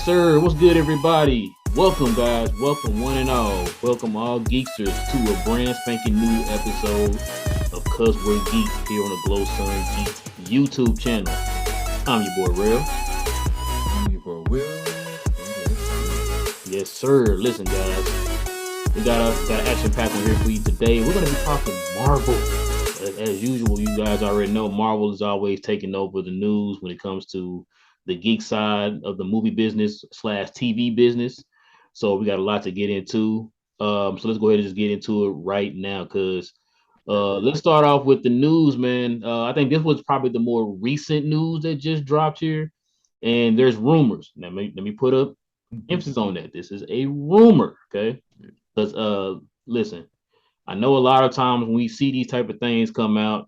sir. What's good, everybody? Welcome, guys. Welcome, one and all. Welcome, all geeksters, to a brand spanking new episode of Cuz We're Geek here on the Glow Sun Geek YouTube channel. I'm your boy, Real. I'm your boy Will. Yes, sir. Listen, guys, we got an action pack on here for you today. We're gonna be talking Marvel. As usual, you guys already know Marvel is always taking over the news when it comes to the geek side of the movie business slash TV business. So we got a lot to get into. So let's go ahead and just get into it right now, because let's start off with the news, man. I think this was probably the more recent news that just dropped here, and there's rumors. Now, let me put up emphasis on that. This is a rumor, okay? Because listen, I know a lot of times when we see these type of things come out,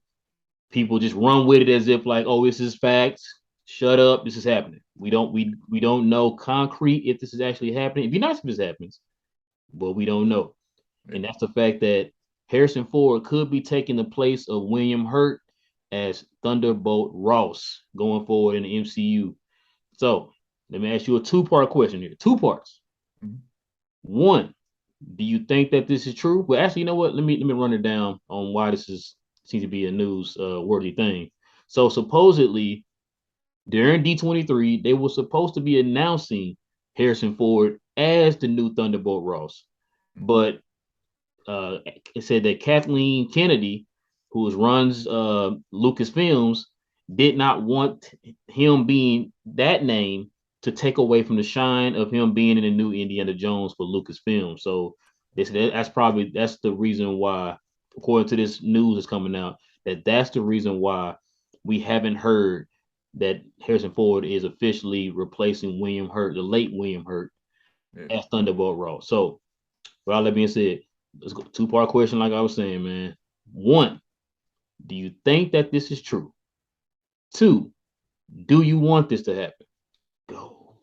people just run with it as if like, oh, this is facts. Shut up, this is happening. We don't know concrete if this is actually happening. It'd be nice if this happens, but we don't know. And that's the fact that Harrison Ford could be taking the place of William Hurt as Thunderbolt Ross going forward in the MCU. So let me ask you a two-part question here. Two parts. Mhm. One, do you think that this is true? Well, actually, you know what? Let me run it down on why this is seems to be a news worthy thing. So supposedly during D23, they were supposed to be announcing Harrison Ford as the new Thunderbolt Ross, but it said that Kathleen Kennedy, who runs Lucasfilms, did not want him being that name to take away from the shine of him being in the new Indiana Jones for Lucasfilm. So that's the reason why, according to this news that's coming out, that's the reason why we haven't heard that Harrison Ford is officially replacing William Hurt, the late William Hurt, Yeah. as Thunderbolt Ross. So, with all that being said, let's go two-part question, like I was saying, man. One, do you think that this is true? Two, do you want this to happen? Go.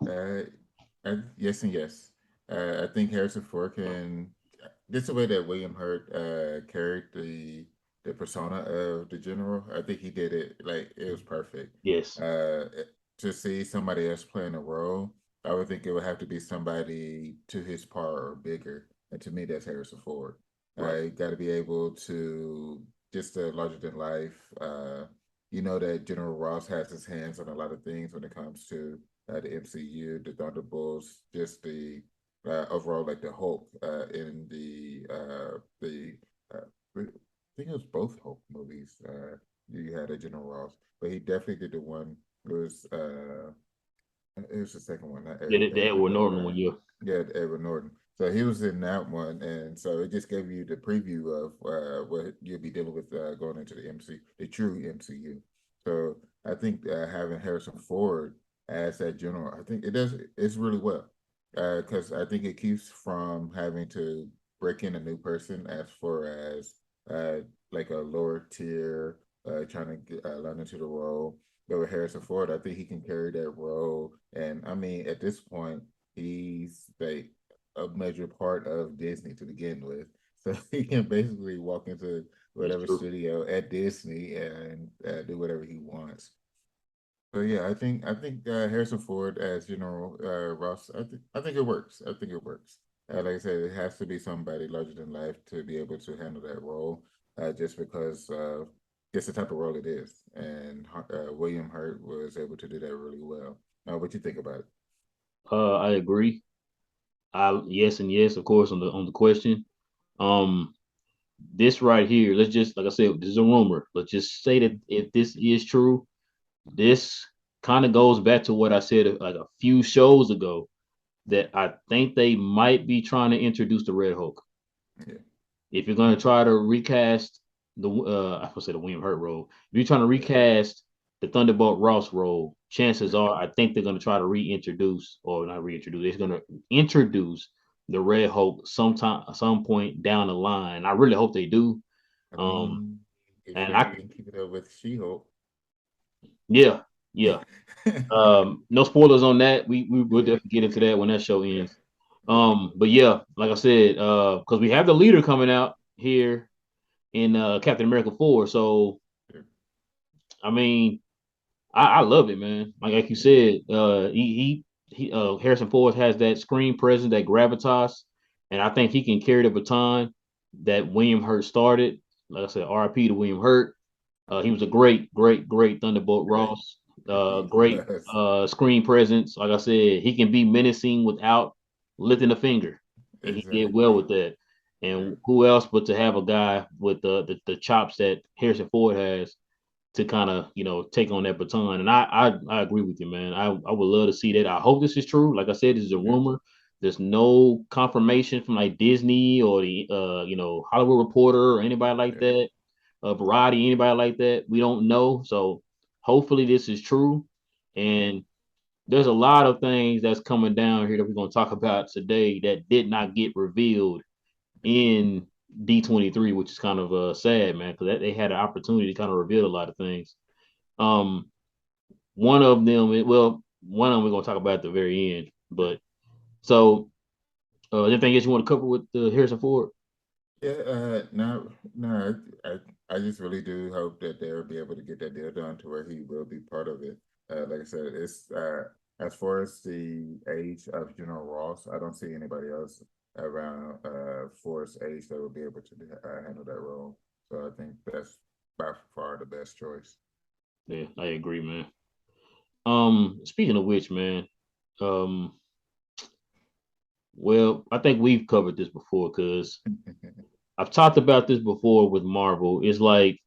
Uh, yes and yes. I think Harrison Ford can. Just the way that William Hurt carried the persona of the general, I think he did it like it was perfect. Yes. Uh, to see somebody else playing a role, I would think it would have to be somebody to his par or bigger, and to me, that's Harrison Ford. Right. Got to be able to just a larger than life. You know that General Ross has his hands on a lot of things when it comes to the MCU, the Thunderbolts, just the overall like the Hulk in the I think it was both Hulk movies. You had a General Ross, but he definitely did the one. It was the second one, not Yeah, Eric the Bana, Edward but Norton one, yeah. yeah, Edward Norton. So he was in that one, and so it just gave you the preview of what you'll be dealing with going into the the true MCU. So I think having Harrison Ford as that general, I think it's really well because I think it keeps from having to break in a new person as far as uh, like a lower tier trying to learn into the role. But with Harrison Ford, I think he can carry that role, and I mean at this point he's like a major part of Disney to begin with. So he can basically walk into That's whatever true. studio at Disney and do whatever he wants. So yeah, I think Harrison Ford as General Ross, I think it works. I think it works. Like I said, it has to be somebody larger than life to be able to handle that role, just because it's the type of role it is. And William Hurt was able to do that really well. What you think about it? I agree. I Yes and yes, of course, on the question. Um, this right here, let's just like I said, this is a rumor. Let's just say that if this is true, this kind of goes back to what I said like a few shows ago, that I think they might be trying to introduce the Red Hulk. Yeah. If you're going to try to recast I was say the William Hurt role, if you're trying to Yeah. recast the Thunderbolt Ross role, chances Yeah. are I think they're going to try to reintroduce, or not reintroduce, they're going to introduce the Red Hulk some point down the line. I really hope they do. I Um, mean, if and you I can keep it up with She-Hulk. Yeah, yeah. No spoilers on that. We will Yeah. definitely get into that when that show Yeah. ends. Yeah. But yeah, like I said, because we have the leader coming out here in Captain America 4. So Yeah. I mean, I love it, man. Like you Yeah. said, he Harrison Ford has that screen presence, that gravitas, and I think he can carry the baton that William Hurt started. Like I said, R.I.P. to William Hurt. He was a great, great, great Thunderbolt Great. Ross. He Great was. screen presence. Like I said, he can be menacing without lifting a finger, and he did well Exactly. with that. Yeah. And who else but to have a guy with the chops that Harrison Ford has to kind of take on that baton. And I agree with you, man. I would love to see that. I hope this is true. Like I said, this is a Yeah. rumor. There's no confirmation from like Disney or the Hollywood Reporter or anybody like Yeah. that, Variety, anybody like that. We don't know. So hopefully this is true. Yeah. And there's a lot of things that's coming down here that we're gonna talk about today that did not get revealed in D23, which is kind of sad, man, because they had an opportunity to kind of reveal a lot of things. Um, one of them, well, one of them we're gonna talk about at the very end. But so, anything else you want to cover with Harrison Ford? Yeah, no, no, I just really do hope that they'll be able to get that deal done to where he will be part of it. Like I said, it's as far as the age of General Ross, I don't see anybody else around Ford's age that will be able to handle that role. So I think that's by far the best choice. Yeah, I agree, man. Speaking of which, man, um, well, I think we've covered this before because I've talked about this before with Marvel. It's like,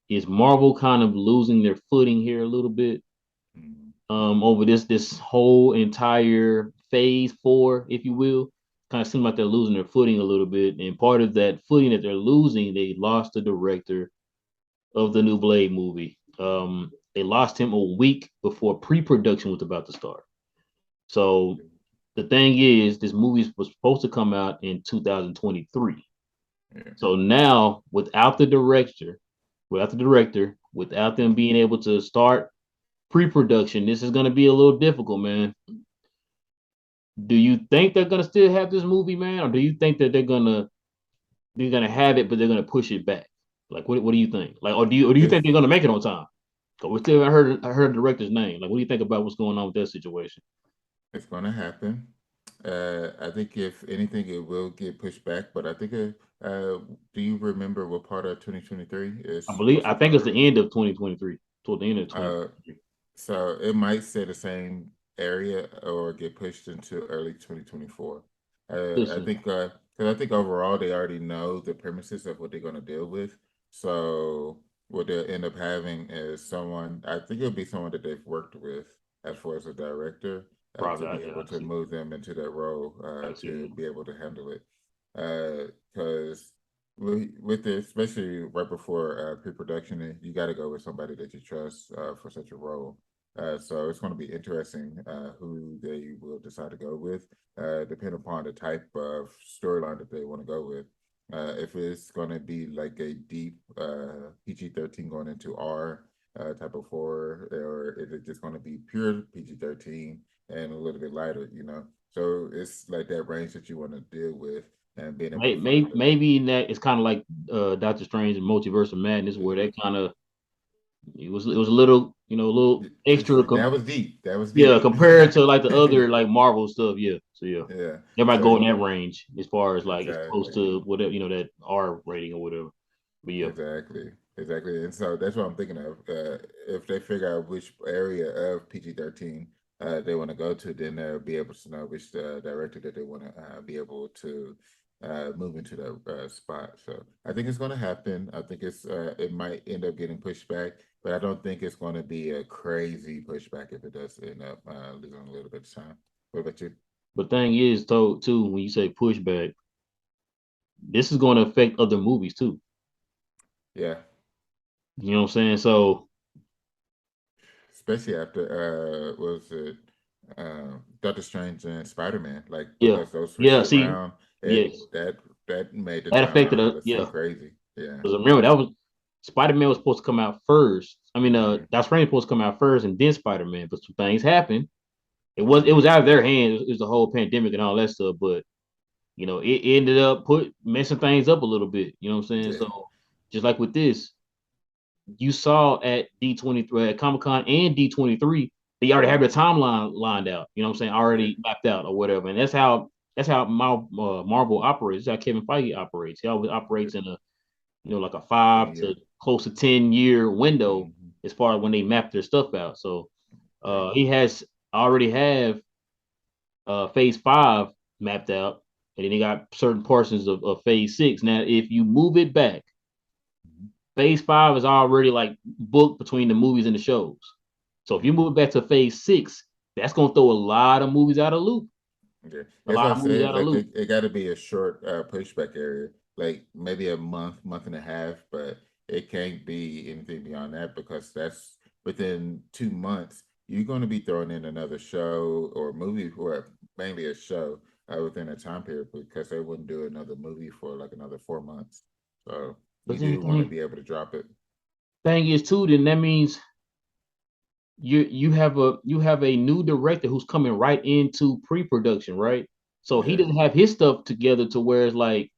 is Marvel kind of losing their footing here a little bit? Mhm. Over this whole entire phase 4, if you will. Kind of seem like they're losing their footing a little bit. And part of that footing that they're losing, they lost the director of the new Blade movie. They lost him a week before pre-production was about to start. So the thing is, this movie was supposed to come out in 2023. Yeah, So now, without them being able to start pre-production, this is going to be a little difficult, man. Do you think they're gonna still have this movie, man, or do you think that they're gonna have it, but they're gonna push it back? Like, what do you think? Like, or do you think if they're gonna make it on time? Cause we still haven't heard the director's name. Like, what do you think about what's going on with that situation? it's going to happen. I think if anything, it will get pushed back. But I think, do you remember what part of 2023 is supposed I to think it's start? the end of 2023, toward the end of Uh, 2023. so it might stay the same area or get pushed into early 2024. I Listen, think, because I think overall they already know the premises of what they're going to deal with. So what they'll end up having is someone, I think it'll be someone that they've worked with as far as a director, probably, to be yeah, able to move them into that role, I can see to that. be able to handle it. Because with it, especially right before pre-production, you got to go with somebody that you trust for such a role. So it's going to be interesting who they will decide to go with, depending upon the type of storyline that they want to go with. If it's going to be like a deep PG-13 going into R type of horror, or is it just going to be pure PG-13 and a little bit lighter, you know? So it's like that range that you want to deal with and being able to find it. Maybe in that it's kind of like Doctor Strange and Multiverse of Madness, where they kind of it was a little a little extra. That was deep. That was Yeah, deep. compared to like the other like Marvel stuff, yeah. So yeah, Yeah. everybody So go in that range as far as like it's close exactly. to whatever that R rating or whatever. But yeah, Exactly. Exactly. And so that's what I'm thinking of. If they figure out which area of PG-13 they want to go to, then they'll be able to know which director that they want to be able to move into that spot. So I think it's going to happen. I think it might end up getting pushed back, but I don't think it's going to be a crazy pushback if it does end up losing a little bit of time. What about you? but thing is, though, too, when you say pushback, this is going to affect other movies too. Yeah. You know what I'm saying? So Especially after what was it, Doctor Strange and Spider-Man, like yeah, because those switched yeah. See, around, yes, that made the that affected timeline us. look Yeah, crazy. Yeah. because remember that was Spider-Man was supposed to come out first. I mean, Mhm. Doctor Strange was supposed to come out first, and then Spider-Man. But some things happened. It was out of their hands. It was the whole pandemic and all that stuff. But it ended up messing things up a little bit. You know what I'm saying? Yeah. So just like with this, you saw at D23 at Comic Con and D23 they already have their timeline lined out. You know what I'm saying? Yeah. Already mapped out or whatever. And that's how Marvel operates. That's how Kevin Feige operates. He always operates in a like a 5 20 year. to close to 10-year window Mm-hmm. as far as when they map their stuff out. So Yeah. he has already have phase 5 mapped out, and then they got certain portions of phase 6. Now, if you move it back, Mm-hmm. phase 5 is already like booked between the movies and the shows. So if Yeah. you move it back to phase 6, that's gonna throw a lot of movies out of loop. Yeah, A that's lot what of I'm movies saying. out of Like loop. it got to be a short pushback area, like maybe a month and a half, but it can't be anything beyond that because that's within 2 months. You're going to be throwing in another show or movie, or mainly a show within a time period because they wouldn't do another movie for like another 4 months. So But you then the do want to thing be able to drop it. thing is too, then that means you have a new director who's coming right into pre-production, right? So he Yeah. doesn't have his stuff together to where it's like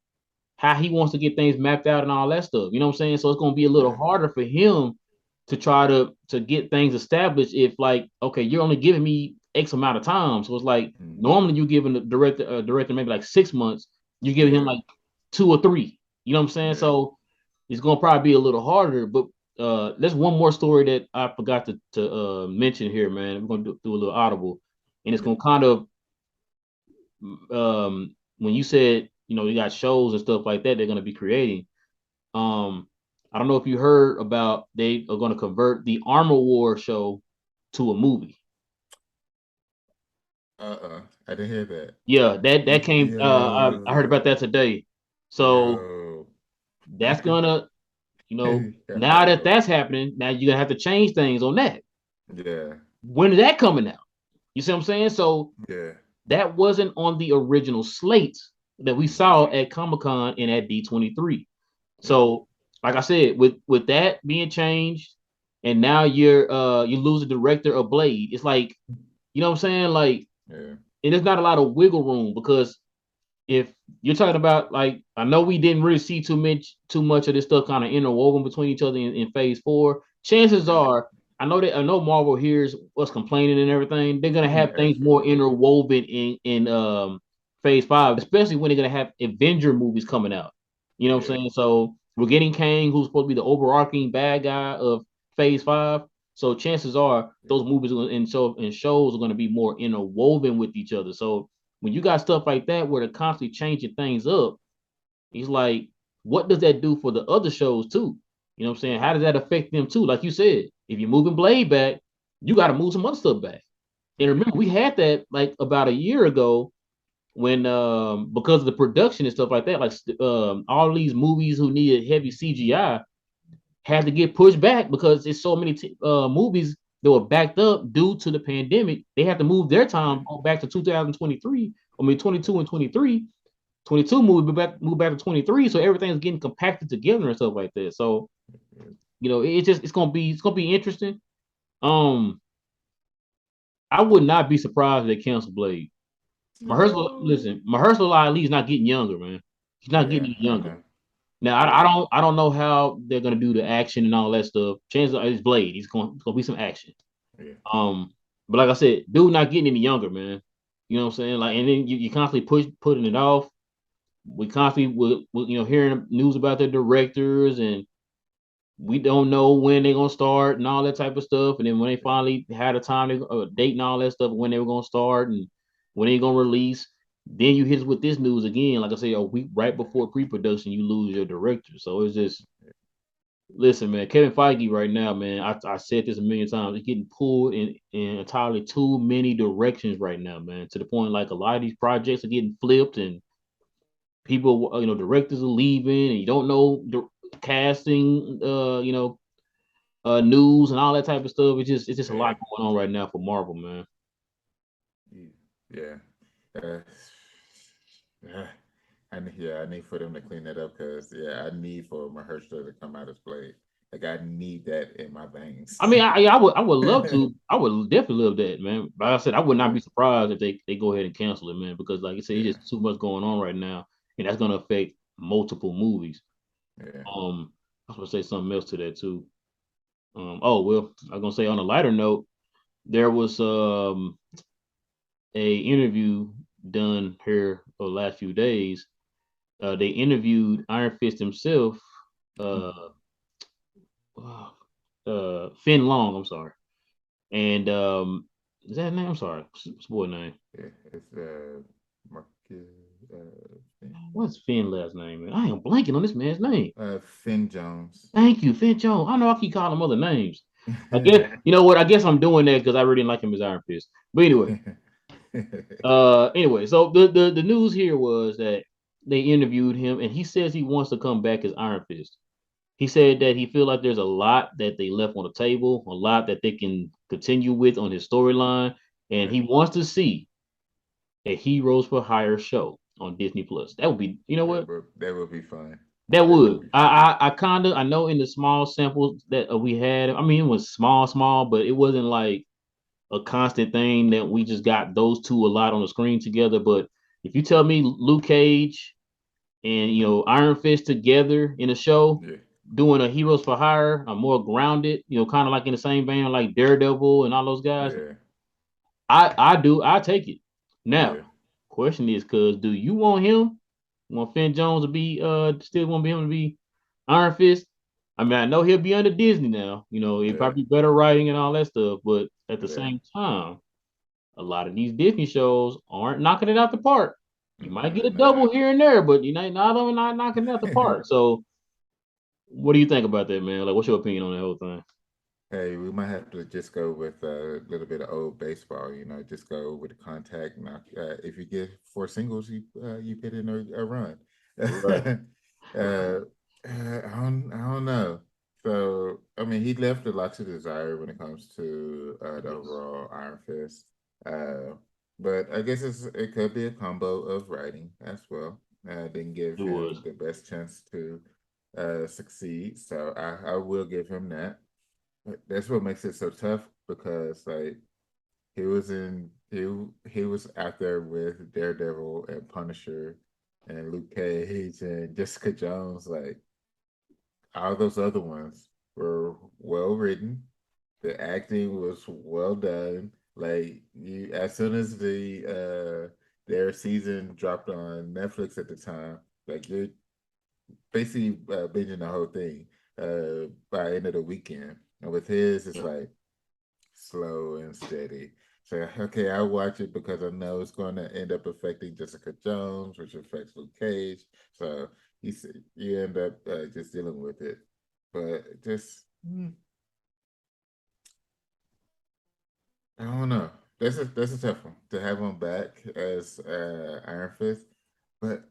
how he wants to get things mapped out and all that stuff. You know what I'm saying? So it's gonna be a little Yeah. harder for him to try to get things established if like, okay, you're only giving me X amount of time. So it's like Hmm. normally you giving the director maybe like 6 months, you're giving him Yeah. like 2 or 3. You know what I'm saying? Yeah. So it's gonna probably be a little harder. But there's one more story that I forgot to mention here, man. We're gonna do a little audible, and it's Yeah. gonna kind of when you said you got shows and stuff like that they're gonna be creating. Um, I don't know if you heard about they are gonna convert the Armor War show to a movie. I didn't hear that. Yeah, that came. I heard Yo. about that today. So Yo. that's gonna, now that Yo. that's happening, now you're gonna have to change things on that. Yeah. When is that coming out? You see what I'm saying? So Yeah. that wasn't on the original slate that we Hmm. saw at Comic Con and at D23. Yeah. So, like I said, with that being changed, and now you lose the director of Blade. It's like, what I'm saying? Like, Yeah. and there's not a lot of wiggle room because if you're talking about like, I know we didn't really see too much of this stuff kind of interwoven between each other in phase 4. Chances Yeah. are, I know Marvel hears us complaining and everything. They're gonna have things more Absolutely. interwoven in phase 5, especially when they're gonna have Avenger movies coming out. You know what Yeah. I'm saying? So we're getting Kang, who's supposed to be the overarching bad guy of phase 5. So chances are Yeah. those movies and shows are going to be more interwoven with each other. So when you got stuff like that where they're constantly changing things up, he's like, what does that do for the other shows too? You know what I'm saying? How does that affect them too? Like you said, if you're moving Blade back, you got to move some other stuff back. And Yeah. remember, we had that like about a year ago when because of the production and stuff like that, like all these movies who needed heavy CGI had to get pushed back because it's so many movies that were backed up due to the pandemic. They had to move their Yeah. time back to 2023. I mean, 22 and 23. 22 moved back to 23, so everything's getting compacted together and stuff like that. So it's gonna be interesting. Um, I would not be surprised if they cancel Blade. No. Mahershala Ali is not getting younger, man. He's not getting Yeah, any I younger. know. Now I, I Yeah. don't I don't know how they're gonna do the action and all that stuff. Chances are it's Blade. It's gonna be some action. Yeah. But like I said, dude not getting any younger, man. You know what I'm saying? Like, and then you constantly putting it off. We constantly hearing news about the directors, and we don't know when they're gonna start and all that type of stuff. And then when they Yeah. finally had a time, date and all that stuff, when they were gonna start and when they gonna release, then you hit us with this news again. Like I say, a week right before pre-production, you lose your director. So it's just, listen, man, Kevin Feige right now, man. I said this a million times. He's getting pulled in entirely too many directions right now, man. To the point like a lot of these projects are getting flipped, and people, directors are leaving, and you don't know the casting, news and all that type of stuff. It's just a Yeah. lot going on right now for Marvel, man. Yeah. Uh, yeah. I need for them to clean that up because yeah, I need for Mahershala to come out as Blade. Like I need that in my I veins. mean, I would love to. I would definitely love that, man. But like I said, I would not Yeah. be surprised if they go ahead and cancel it, man, because like I said, it's Yeah. just too much going on right now, and that's gonna affect multiple movies. Yeah. I was gonna say something else to that too. Oh well, I was gonna say on a lighter note. there was a interview done here over the last few days. They interviewed Iron Fist himself, uh, Finn Long. I'm sorry, and is that his name? I'm sorry, what's his boy name? Yeah, it's Marcus, What's Finn last name? Man? I am blanking on this man's name. Finn Jones. Thank you, Finn Jones. I know I keep calling him other names. I guess you know what? I guess I'm doing that because I really didn't like him as Iron Fist. But anyway, so the news here was that they interviewed him, and he says he wants to come back as Iron Fist. He said that he feel like there's a lot that they left on the table, a lot that they can continue with on his storyline, and Yeah, he wants to see a Heroes for Hire show on Disney Plus. That would be, you know what? that would be fun. That That would would. be fun. I kind of I know in the small samples that we had. I mean, it was small, but it wasn't like a constant thing that we just got those two a lot on the screen together. But if you tell me Luke Cage and Iron Fist together in a show Yeah, doing a Heroes for Hire, a more grounded, kind of like in the same vein like Daredevil and all those guys, yeah, I take it. Now, yeah. question is, cuz do you want him? Want Finn Jones to be still want him to be Iron Fist? I mean, I know he'll be under Disney now. It Yeah, probably better writing and all that stuff, but at the yeah. same time, a lot of these Disney shows aren't knocking it out the park. You might No, get they're a not. double here and there, but not only not knocking it out the park. So, what do you think about that, man? Like, what's your opinion on the whole thing? Hey, we might have to just go with a little bit of old baseball. Just go with the contact. Knock. If you get four singles, you put in a run. Right. I don't know. So I mean, he left a lot to desire when it comes to the Yes, overall Iron Fist. Uh, but I guess it could be a combo of writing as well. Didn't give it was. him the best chance to succeed. So I will give him that. But that's what makes it so tough because like he was out there with Daredevil and Punisher and Luke Cage and Jessica Jones. Like all those other ones were well written. The acting was well done. Like you, as soon as their season dropped on Netflix at the time, like you're basically binging the whole thing by end of the weekend. And with his, it's Yeah. like slow and steady. So okay, I watch it because I know it's going to end up affecting Jessica Jones, which affects Luke Cage. So you end up just dealing with it. But just I don't know. That's a tough one to have him back as Iron Fist. But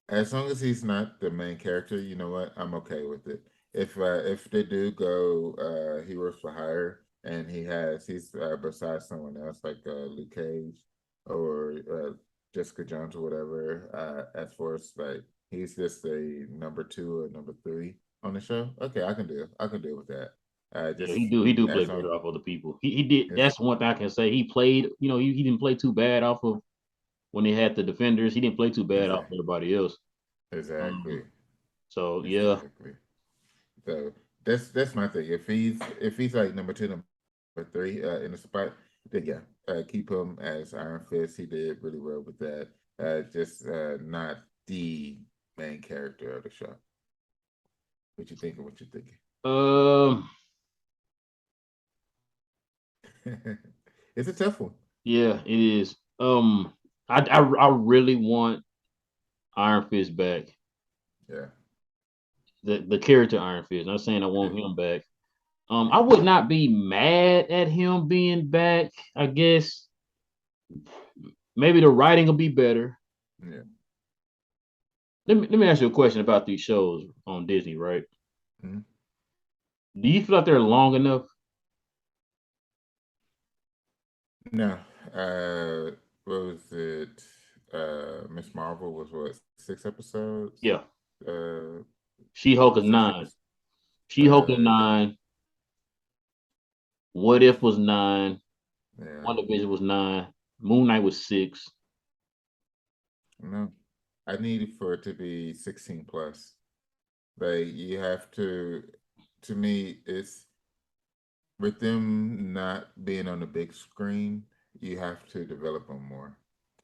as long as he's not the main character, you know what? I'm okay with it. If they do go Heroes for Hire and he's besides someone else like Luke Cage or Jessica Jones or whatever, as far as like he's just a number two or number three on the show, okay, I can deal with that. Yeah, Just he do play as better long off other people. He did. as That's one thing I can say. He played. He didn't play too bad off of when they had the defenders. He didn't play too bad off exactly everybody else. exactly So yeah, exactly. So that's my thing. If he's like number two, number three in the spot, then yeah, keep him as Iron Fist. He did really well with that. Just not the main character of the show. What you thinking? What you thinking? um, It's a tough one. yeah, it is. I really want Iron Fist back. Yeah, The character Iron Fist. Not saying I yeah, want him back. I yeah, would not be mad at him being back. I guess maybe the writing will be better. yeah. Let me ask you a question about these shows on Disney. Right? Mhm. Do you feel like they're long enough? No, what was it? Miss Marvel was what, 6 episodes? Yeah. Uh, She Hulk is six 9. episodes. She Hulk is 9. What If was 9. Yeah, WandaVision was 9. Moon Knight was 6. no. I need for it to be 16 plus. Like you have to me, it's with them not being on the big screen, you have to develop them more.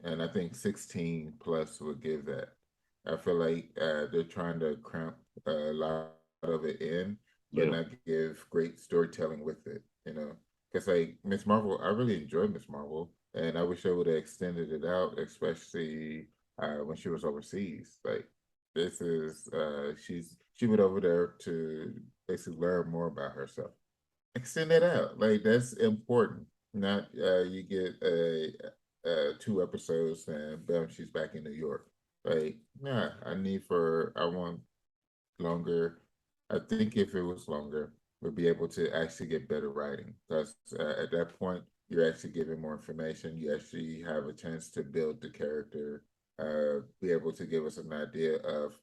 And I think 16 plus would give that. I feel like they're trying to cramp a lot of it in, but not Yeah. give great storytelling with it, Because like Miss Marvel, I really enjoyed Miss Marvel, and I wish they would have extended it out, especially when she was overseas. Like this is she went over there to basically learn more about herself. Extend it out. Like that's important. Not you get two episodes and bam, she's back in New York. Like, nah, I want longer. I think if it was longer, we'll be able to actually get better writing. Because at that point, you're actually giving more information. You actually have a chance to build the character, be able to give us an idea of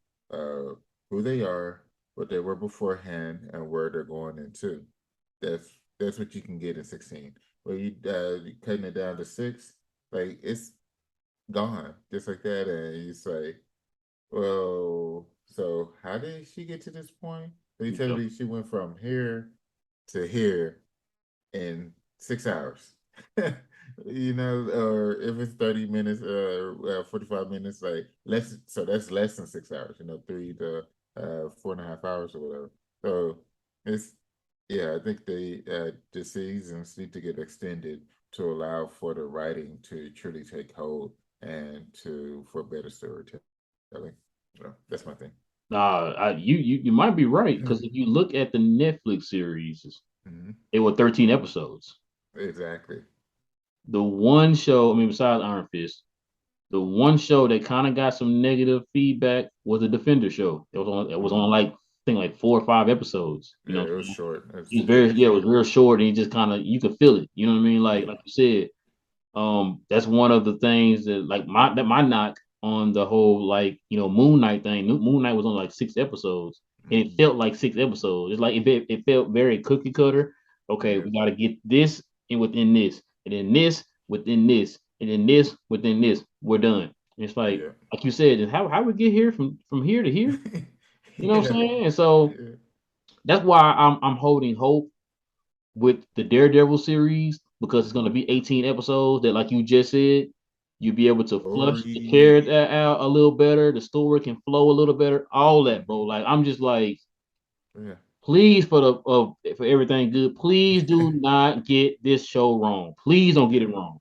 who they are, what they were beforehand, and where they're going into. That's that's what you can get in 16. Well, you cutting it down to six, like it's gone just like that, and you say, well, so how did she get to this point? So you tell Yeah. me she went from here to here in 6 hours. Or if it's 30 minutes, 45 minutes, like less, so that's less than 6 hours, 3 to 4.5 hours or whatever. So it's, yeah, I think the seasons need to get extended to allow for the writing to truly take hold and for better storytelling. That's my thing. You might be right because if you look at the Netflix series, Mhm. it were 13 episodes. Exactly. The one show, I mean, besides Iron Fist, the one show that kind of got some negative feedback was the Defender show. It was on Mm. like I think like 4 or 5 episodes. You know Yeah, what it I'm was saying? short. It It was was very very yeah, it was short. real short and you just kind of you could feel it. You know what I mean? Like Yeah. you said, that's one of the things that like my knock on the whole like Moon Knight thing. Moon Knight was on like 6 episodes, and it Hmm. felt like 6 episodes. It's like it felt very cookie cutter. Okay, Yeah. we got to get this in within this, and then this within this, and then this within this. We're done. And it's Yeah. like you said, and how we get here from here to here. You know what I'm Yeah. saying? And so Yeah. that's why I'm holding hope with the Daredevil series because it's going to Hmm. be 18 episodes that, like you just said, you'll be able to flush the Story. character out a little better. The story can flow a little better. All that, bro. Hmm. Like I'm just like, Yeah. please for everything good. Please do not get this show wrong. Please don't get it Yeah. wrong.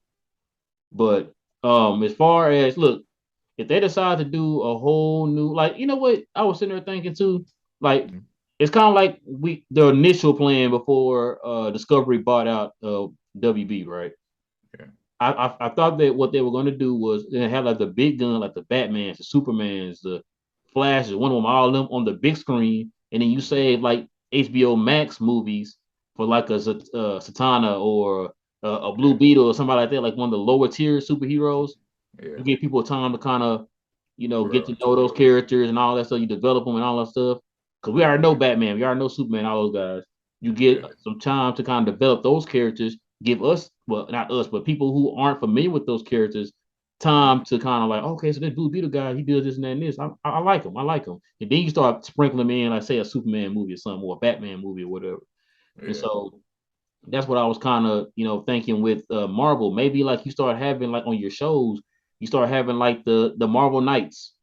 But as far as look, if they decide to do a whole new, like, you know what, I was sitting there thinking too, like Mhm. it's kind of like the initial plan before Discovery bought out WB, right? Yeah. I thought that what they were going to do was they have like the big gun, like the Batmans, the Supermans, the Flashes, one of them, all of them on the big screen, and then you Hmm. save like HBO Max movies for like a Satana or a Blue Yeah. Beetle or somebody like that, like one of the lower tier superheroes. Yeah. You give people time to kind of get Grow to know into those it. characters and all that stuff. You develop them and all that stuff. Because we already know Yeah. Batman, we already know Superman, all those guys. You get Yeah. some time to kind of develop those characters. Give us, well, not us, but people who aren't familiar with those characters, Hmm. time to kind of like, okay, so this Blue Beetle guy, he does this and that and this. I like him. I like him. And then you start sprinkling them in, like say a Superman movie or something, or a Batman movie or whatever. And Yeah. so that's what I was kind of, thinking with Marvel. Maybe like you start having like on your shows, you start having like the Marvel Knights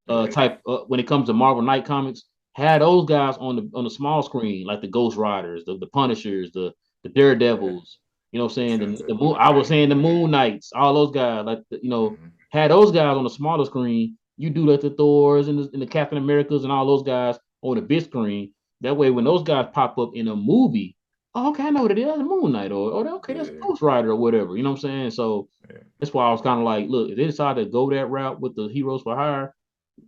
Yeah. type when it comes to Marvel Knight comics, had those guys on the small screen, like the Ghost Riders, the Punishers, the Yeah. Daredevils. You know what I'm saying? Sons The of moon. I was saying the Anarchy. Moon Knights, all those guys, like Hmm. had those guys on the smaller screen. You do like the Thors and the Captain Americas and all those guys on the big screen. That way, when those guys pop up in a movie, oh, okay, I know what it is, that's Moon Knight, or okay, that's Yeah. Ghost Rider or whatever. You know what I'm saying? So Yeah. that's why I was kind of like, look, if they decide to go that route with the heroes for hire,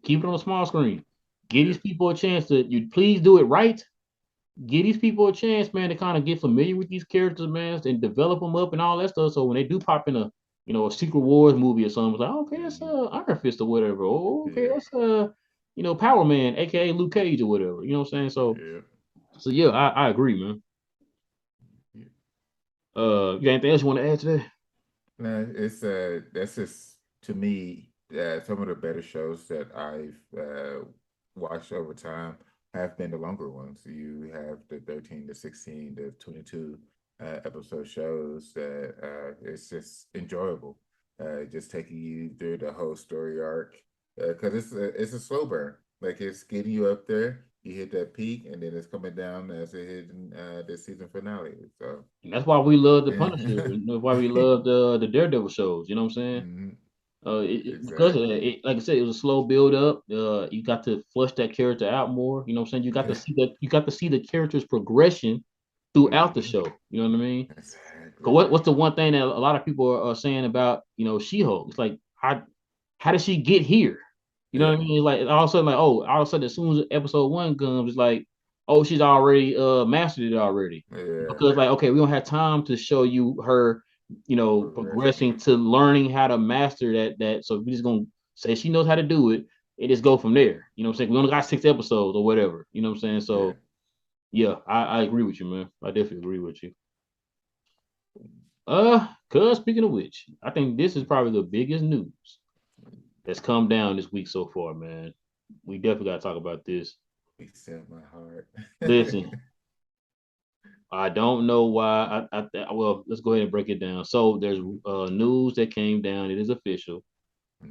keep it on a small screen. Give Yeah. these people a chance to you please do it right. Give these people a chance, man, to kind of get familiar with these characters, man, and develop them up and all that stuff. So when they do pop in a Secret Wars movie or something, it's like, okay, that's Hmm. Iron Fist or whatever. Oh, okay, Yeah. that's Power Man, aka Luke Cage or whatever. You know what I'm saying? Yeah. So yeah, I agree, man. Yeah. You got anything else you want to add to that? No, it's that's just to me some of the better shows that I've watched over time have been the longer ones. You have the 13, the 16, the 22. episode shows that it's just enjoyable. Just taking you through the whole story arc because it's a slow burn. Like it's getting you up there, you hit that peak, and then it's coming down as it hit in the season finale. So And that's why we love the Punisher. mhm, That's why we love the Daredevil shows. You know what I'm saying? Because of that, exactly. like I said, it was a slow build up. You got to flush that character out more. You know what I'm saying? You got to Yeah. see that. You got to see the character's progression throughout the Hmm. show. You know what I mean? Cause Exactly. what's the one thing that a lot of people are saying about She-Hulk? It's like how did she get here? You know Yeah. what I mean? It's like all of a sudden, like, oh, all of a sudden, as soon as episode one comes, it's like, oh, she's already mastered it already. Yeah. Because like, okay, we don't have time to show you her, Progression. progressing to learning how to master that. So we just gonna say she knows how to do it and just go from there. You know what I'm saying? We only got 6 episodes or whatever. You know what I'm saying? Yeah. So yeah, I agree with you, man. I definitely agree with you. Cuz speaking of which, I think this is probably the biggest news that's come down this week so far, man. We definitely got to talk about this. He set my heart. Listen, I don't know why. Well, let's go ahead and break it down. So there's news that came down. It is official.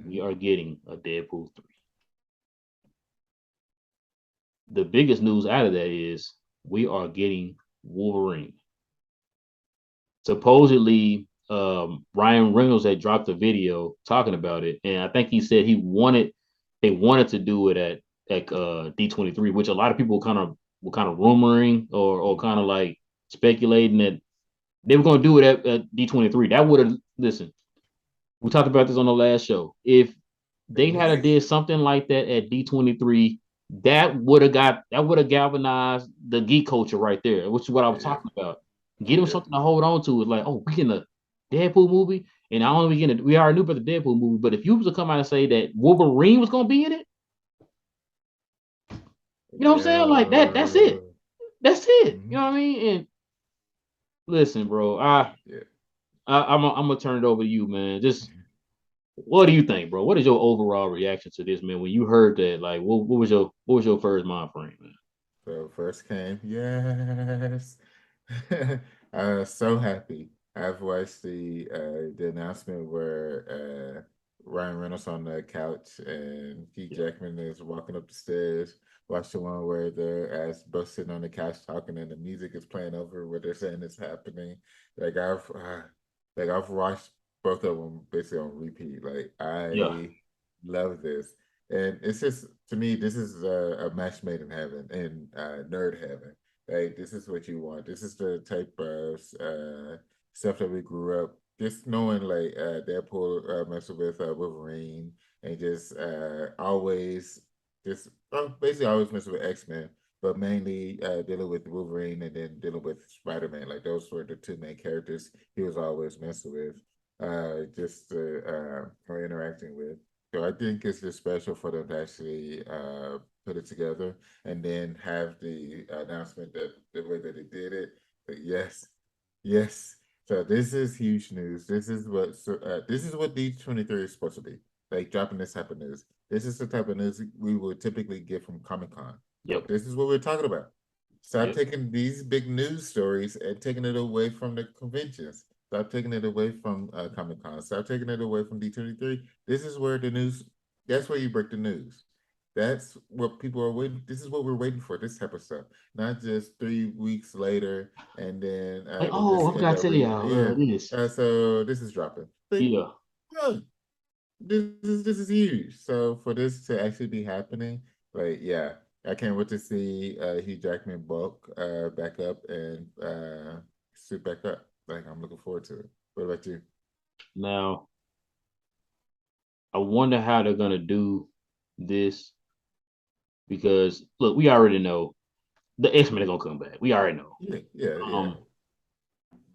We Mhm. are getting a Deadpool 3. The biggest news out of that is we are getting Wolverine. Supposedly, Ryan Reynolds had dropped a video talking about it, and I think he said they wanted to do it at D23, which a lot of people kind of rumoring or kind of like speculating that they were going to do it at D23. That would have listen. We talked about this on the last show. If they had a did something like that at D23, that would have galvanized the geek culture right there, which is what I was Yeah. talking about. Get them Yeah. something to hold on to. It's like, oh, we getting a Deadpool movie, and I only getting we already knew about the Deadpool movie, but if you was to come out and say that Wolverine was gonna be in it, you know what I'm saying? Like that's it. Yeah. That's it. You Mhm. know what I mean? And listen, bro, Yeah. I'm gonna turn it over to you, man. Just what do you think, bro? What is your overall reaction to this, man? When you heard that, like, what was your first mind frame, man? So first came, yes. I was so happy. I've watched the announcement where Ryan Reynolds on the couch and Hugh Yeah, Jackman is walking up the stairs. Watch the one where they're as both sitting on the couch talking and the music is playing over what they're saying is happening. Like I've watched both of them basically on repeat. Like yeah, I love this. And it's just to me, this is a match made in heaven in nerd heaven. Like this is what you want. This is the type of stuff that we grew up just knowing. Like Deadpool messing with Wolverine and just always just basically always messing with X-Men, but mainly dealing with Wolverine and then dealing with Spider-Man. Like those were the two main characters he was always messing with. Just or interacting with. So I think it's just special for them to actually put it together and then have the announcement that the way that they did it. But yes, yes. So this is huge news. This is what D23 is supposed to be. Like dropping this type of news. This is the type of news we would typically get from Comic Con. So yep, this is what we're talking about. Stop yep. taking these big news stories and taking it away from the conventions. Stop taking it away from Comic Con. Stop taking it away from D23. This is where the news. That's where you break the news. That's what people are waiting. This is what we're waiting for. This type of stuff, not just 3 weeks later, and then Like, they oh, just I end forgot to up tell y'all this. so this is dropping. Like, Yeah. oh, this is huge. So for this to actually be happening, like yeah, I can't wait to see Hugh Jackman bulk back up and suit back up. Like I'm looking forward to it. What about you? Now, I wonder how they're gonna do this because look, we already know the X-Men are gonna come back. We already know. Yeah, yeah, yeah. Um,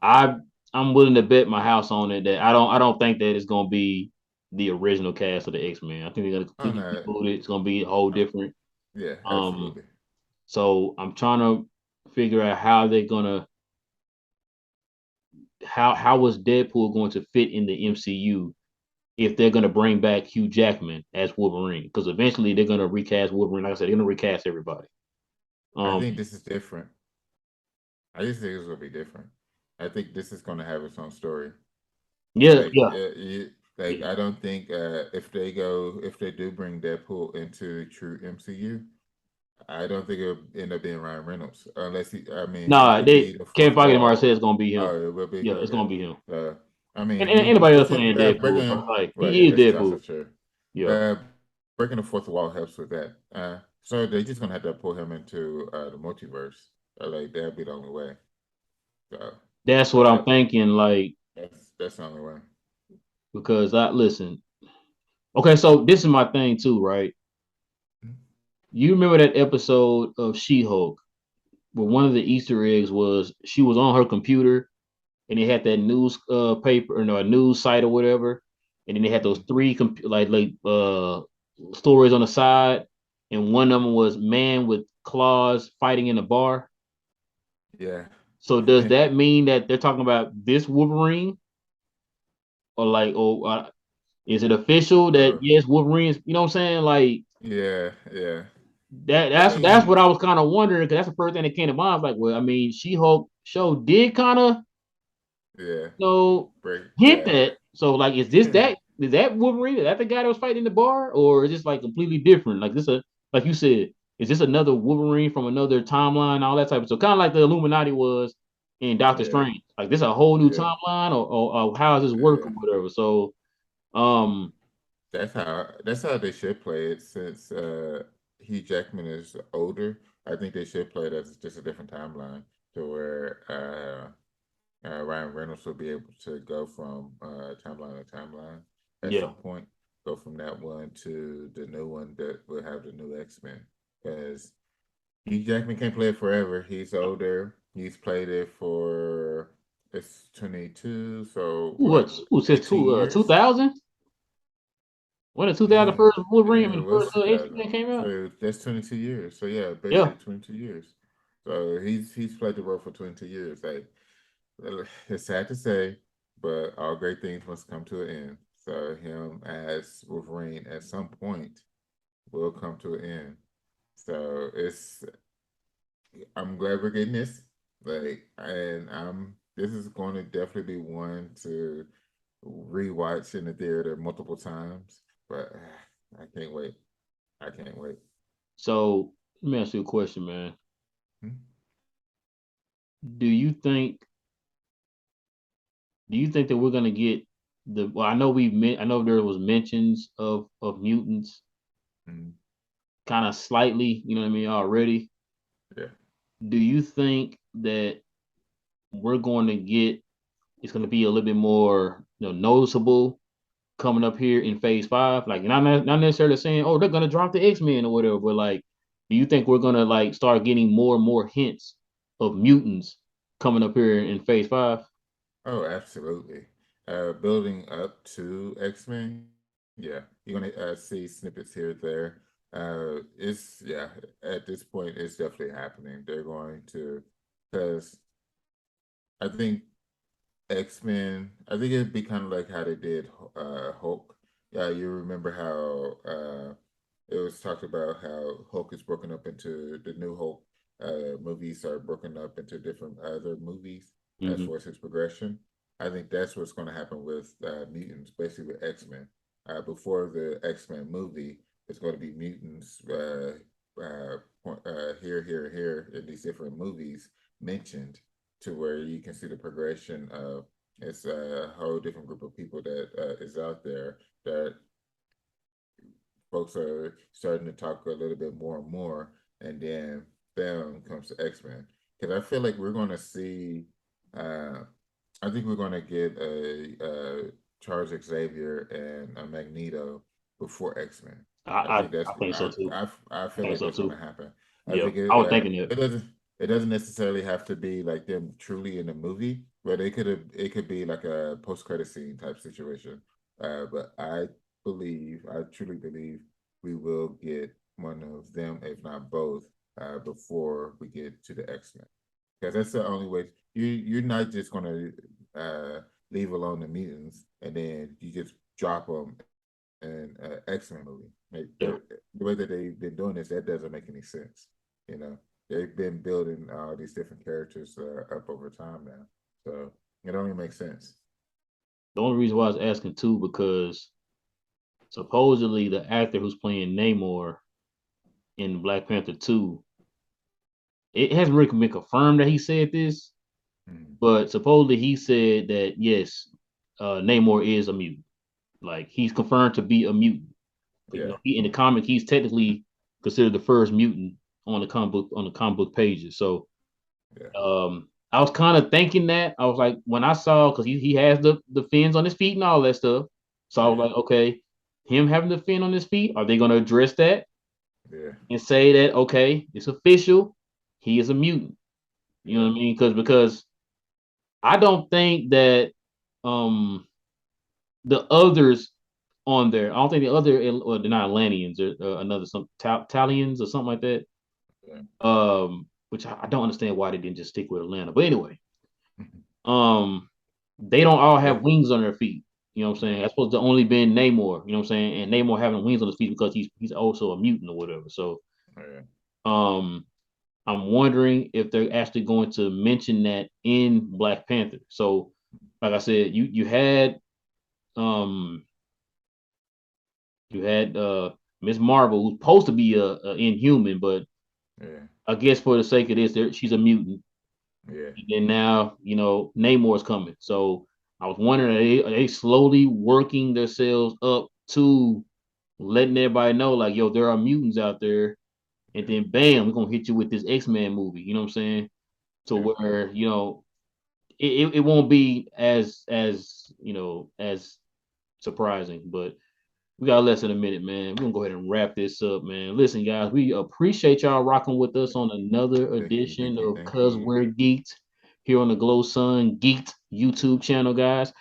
I I'm willing to bet my house on it that I don't think that it's gonna be the original cast of the X-Men. I think they're gonna Oh completely no, reboot it. It's gonna be a whole different. yeah, Um, absolutely. so I'm trying to figure out how they're gonna how was Deadpool going to fit in the MCU if they're gonna bring back Hugh Jackman as Wolverine because eventually they're gonna recast Wolverine. Like I said, they're gonna recast everybody. I Um, think this is different. I just think it's gonna be different. I think this is going to have its own story. Yeah, Like, yeah, like yeah. I don't think if they do bring Deadpool into true MCU, I don't think it'll end up being Ryan Reynolds unless I mean, he Nah, could they be the Kevin fourth Feige tomorrow wall. said it's gonna be him. Oh, it will be Yeah, it's okay. gonna be him. Uh, I mean, And he anybody else pushing playing Deadpool, bro. breaking. Like Well, yeah, he is that's also Deadpool. true. Yeah, Breaking the fourth wall helps with that. So they're just gonna have to pull him into the multiverse. Like that'd be the only way. So, that's what I'm but thinking. Like that's the only way. because I listen. Okay, so this is my thing too, right? You remember that episode of She-Hulk where one of the Easter eggs was she was on her computer and it had that news paper or no a news site or whatever, and then they had those Mhm. three stories on the side, and one of them was man with claws fighting in a bar. Yeah. So does that mean that they're talking about this Wolverine, or is it official that Oh, yes Wolverine is? You know what I'm saying? Like yeah, yeah. that. I That's mean, what I was kind of wondering because that's the first thing that came to mind. I was like, well, I mean, She Hulk show did kind of yeah. so Break. hit Yeah. that. So like, is that Wolverine? Is that the guy that was fighting in the bar, or is this like completely different? Like this a like you said, is this another Wolverine from another timeline? All that type of so kind of like the Illuminati was in Doctor Yeah. Strange. Like this a whole new Yeah. timeline, or how does this work Yeah. or whatever? So um That's how they should play it since Hugh Jackman is older. I think they should play it as just a different timeline to where Ryan Reynolds will be able to go from timeline to timeline at yeah, some point. Go from that one to the new one that will have the new X-Men. Because Hugh Jackman can't play it forever. He's older. He's played it for it's 22, so what, who says 18 two years? thousand? When the 2000 Yeah, first Wolverine, I yeah, mean it the was first X 2000. Men came out? So that's 22 years. So yeah, Yeah. basically 22 years. So he's played the role for 22 years. Like it's sad to say, but all great things must come to an end. So him as Wolverine at some point will come to an end. So I'm glad we're getting this. Like, and this is going to definitely be one to rewatch in the theater multiple times. But I can't wait. I can't wait. So let me ask you a question, man. Hmm? Do you think do you think that we're gonna get the well, I know there was mentions of mutants Hmm. kind of slightly, you know what I mean, already. Yeah. Do you think that we're going to get it's going to be a little bit more noticeable coming up here in phase 5? Like not necessarily saying, oh, they're gonna drop the X-Men or whatever, but like, do you think we're gonna like start getting more and more hints of mutants coming up here in phase 5? Oh, absolutely. Building up to X-Men, yeah, you're gonna see snippets here and there. It's yeah, at this point, it's definitely happening. They're going to, because I think X-Men, I think it'd be kind of like how they did Hulk. Yeah, you remember how it was talked about how Hulk is broken up into the new Hulk movies are broken up into different other movies as Mm-hmm. far as his progression. I think that's what's going to happen with mutants, basically with X-Men. Before the X-Men movie, it's going to be mutants here in these different movies mentioned to where you can see the progression of it's a whole different group of people that is out there that folks are starting to talk a little bit more and more, and then film comes to X-Men. Because I feel like we're going to see, uh, I think we're going to get a Charles Xavier and a Magneto before X-Men. I think I think so too. I I feel think like so that's going to too. happen. I Yeah, think I was thinking that. it doesn't necessarily have to be like them truly in the movie, but it could be like a post credit scene type situation. But I truly believe we will get one of them, if not both, before we get to the X Men. Because that's the only way you're not just gonna leave alone the mutants and then you just drop them in X Men movie. Like Yeah. the way that they've been doing this, that doesn't make any sense. You know, they've been building all these different characters up over time now. So it only makes sense. The only reason why I was asking too, because supposedly the actor who's playing Namor in Black Panther 2, it hasn't really been confirmed that he said this, Mm. but supposedly he said that yes, Namor is a mutant. Like he's confirmed to be a mutant. But you Yeah, know, he in the comic, he's technically considered the first mutant on the comic book pages. So yeah, I was kind of thinking that. I was like, when I saw, because he has the fins on his feet and all that stuff. So I was yeah, like, okay, him having the fin on his feet, are they gonna address that yeah, and say that okay, it's official, he is a mutant? You know yeah, what I mean? Because I don't think that um the others on there. I don't think the other, well, they're not Atlanteans. They're another some Talians or something like that. yeah. Which I don't understand why they didn't just stick with Atlanta. But anyway, um, they don't all Yeah, have wings on their feet. You know what I'm saying? That's supposed to only been Namor. You know what I'm saying? And Namor having wings on his feet because he's also a mutant or whatever. So yeah, um, I'm wondering if they're actually going to mention that in Black Panther. So like I said, um you had Miss Marvel, who's supposed to be a Inhuman, but yeah, I guess for the sake of this, she's a mutant. yeah, And then now, you know, Namor's coming. So I was wondering, are they slowly working themselves up to letting everybody know, like, yo, there are mutants out there. And yeah, then bam, we're gonna hit you with this X-Men movie. You know what I'm saying? To yeah. where, you know, it won't be as as surprising, but we got less than a minute, man. We're gonna go ahead and wrap this up, man. Listen, guys, we appreciate y'all rocking with us on another Thank you, edition thank you, of thank Cause you. We're Geeked here on the Glow Sun Geeked YouTube channel, guys.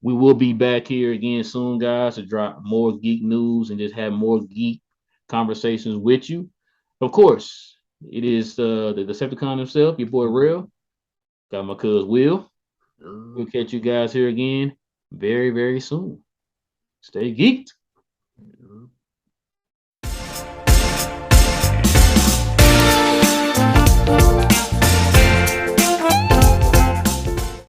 We will be back here again soon, guys, to drop more geek news and just have more geek conversations with you. Of course, it is the Decepticon himself, your boy Real. Got my cuz Will. We'll catch you guys here again very, very soon. Stay geeked.